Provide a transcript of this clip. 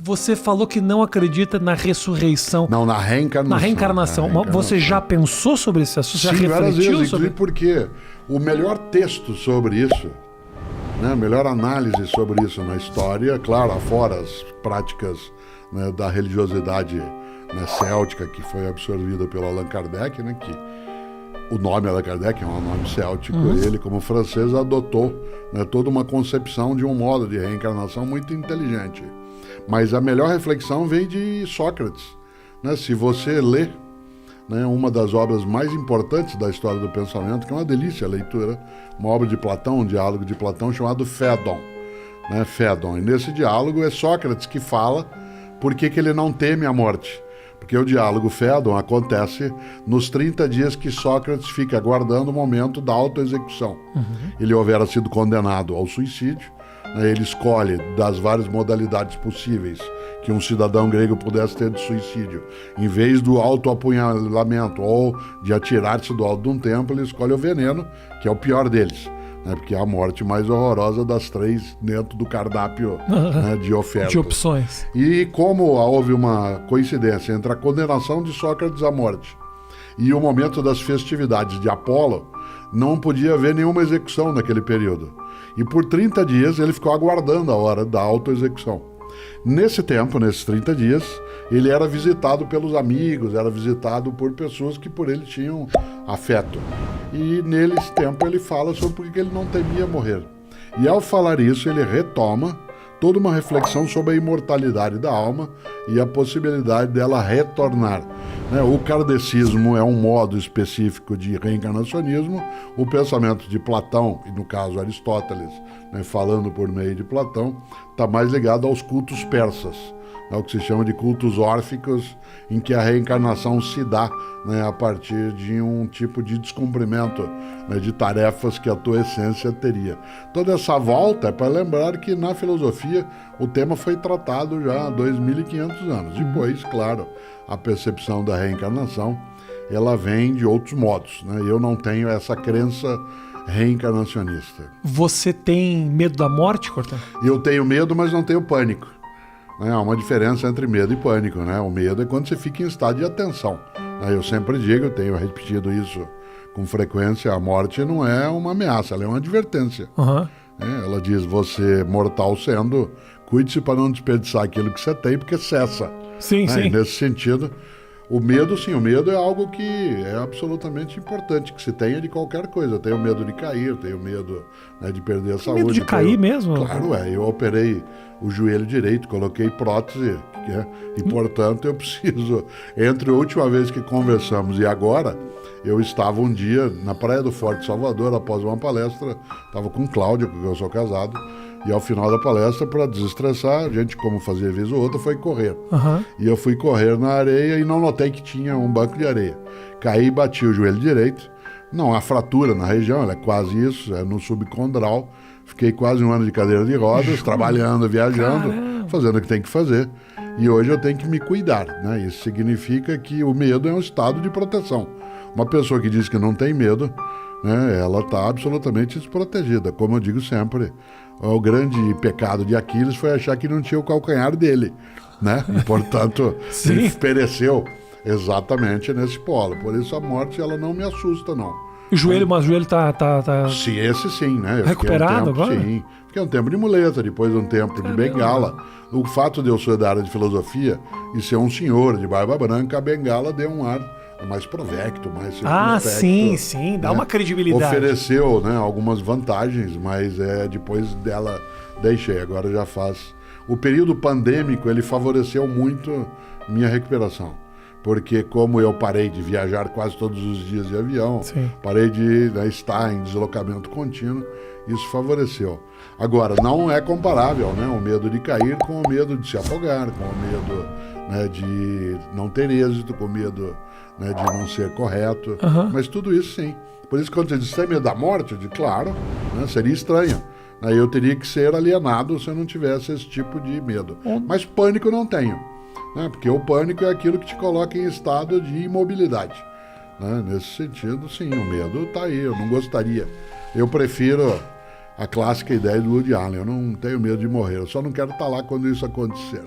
Você falou que não acredita na ressurreição. Não, na reencarnação. Na reencarnação. Você já pensou sobre esse assunto? Você Sim, já várias refletiu vezes, sobre? Porque o melhor texto sobre isso, né, a melhor análise sobre isso na história, claro, afora as práticas, né, da religiosidade, né, céltica, que foi absorvida pelo Allan Kardec, né, que o nome Allan Kardec é um nome céltico, ele, como francês, adotou, né, toda uma concepção de um modo de reencarnação muito inteligente. Mas a melhor reflexão vem de Sócrates, né? Se você lê, né, uma das obras mais importantes da história do pensamento, que é uma delícia a leitura, uma obra de Platão, um diálogo de Platão chamado Fédon, né, Fédon. E nesse diálogo é Sócrates que fala por que ele não teme a morte. Porque o diálogo Fédon acontece nos 30 dias que Sócrates fica aguardando o momento da autoexecução. Ele houvera sido condenado ao suicídio, né, ele escolhe das várias modalidades possíveis que um cidadão grego pudesse ter de suicídio. Em vez do autoapunhalamento ou de atirar-se do alto de um templo, ele escolhe o veneno, que é o pior deles, né, porque é a morte mais horrorosa das 3 dentro do cardápio, né, de ofertas. De opções. E como houve uma coincidência entre a condenação de Sócrates à morte e o momento das festividades de Apolo, não podia haver nenhuma execução naquele período. E por 30 dias ele ficou aguardando a hora da autoexecução. Nesse tempo, nesses 30 dias, ele era visitado pelos amigos, era visitado por pessoas que por ele tinham afeto. E nesse tempo ele fala sobre por que ele não temia morrer. E ao falar isso, ele retoma toda uma reflexão sobre a imortalidade da alma e a possibilidade dela retornar. O kardecismo é um modo específico de reencarnacionismo. O pensamento de Platão, e no caso Aristóteles, né, falando por meio de Platão, está mais ligado aos cultos persas, o que se chama de cultos órficos, em que a reencarnação se dá, né, a partir de um tipo de descumprimento, né, de tarefas que a tua essência teria. Toda essa volta é para lembrar que na filosofia o tema foi tratado já há 2.500 anos. Depois, claro, a percepção da reencarnação, ela vem de outros modos, né? Eu não tenho essa crença reencarnacionista. Você tem medo da morte, Cortella? Eu tenho medo, mas não tenho pânico. Há uma diferença entre medo e pânico, né? O medo é quando você fica em estado de atenção. Eu sempre digo, eu tenho repetido isso com frequência, a morte não é uma ameaça, ela é uma advertência. Ela diz, você mortal sendo, cuide-se para não desperdiçar aquilo que você tem, porque cessa. Sim, sim. E nesse sentido, o medo, sim, o medo é algo que é absolutamente importante, que se tenha de qualquer coisa. Eu tenho medo de cair, tenho medo, né, de perder a saúde. Medo de cair mesmo? Claro, eu operei o joelho direito, coloquei prótese, e portanto eu preciso, entre a última vez que conversamos e agora, eu estava um dia na Praia do Forte Salvador, após uma palestra, estava com Cláudio, porque eu sou casado, e ao final da palestra, para desestressar, a gente, como fazia vez ou outra, foi correr. E eu fui correr na areia e não notei que tinha um banco de areia. Caí e bati o joelho direito. Não há fratura na região, ela é quase isso, é no subcondral. Fiquei quase um ano de cadeira de rodas, trabalhando, viajando, fazendo o que tem que fazer. E hoje eu tenho que me cuidar, né? Isso significa que o medo é um estado de proteção. Uma pessoa que diz que não tem medo, né, ela está absolutamente desprotegida. Como eu digo sempre, o grande pecado de Aquiles foi achar que não tinha o calcanhar dele, né? E, portanto, ele pereceu exatamente nesse polo. Por isso a morte, ela não me assusta, não. O joelho, mas o joelho tá... Sim, esse sim, né? Recuperado agora? Sim. Fiquei um tempo de muleta, depois um tempo de bengala. O fato de eu ser da área de filosofia e ser um senhor de barba branca, a bengala deu um ar mais provecto, mais circunspecto. Sim, dá, né, uma credibilidade. Ofereceu, né, algumas vantagens, mas depois dela deixei, agora já faz. O período pandêmico, ele favoreceu muito minha recuperação, porque como eu parei de viajar quase todos os dias de avião, parei de, né, estar em deslocamento contínuo, isso favoreceu. Agora, não é comparável, né, o medo de cair com o medo de se afogar, com o medo, né, de não ter êxito, com o medo, né, de não ser correto, mas tudo isso sim. Por isso, quando você diz, tem medo da morte, eu digo, claro, né, seria estranho. Aí eu teria que ser alienado se eu não tivesse esse tipo de medo. Mas pânico não tenho, né, porque o pânico é aquilo que te coloca em estado de imobilidade. Né? Nesse sentido, sim, o medo está aí, eu não gostaria. Eu prefiro a clássica ideia do Woody Allen, eu não tenho medo de morrer, eu só não quero estar lá quando isso acontecer.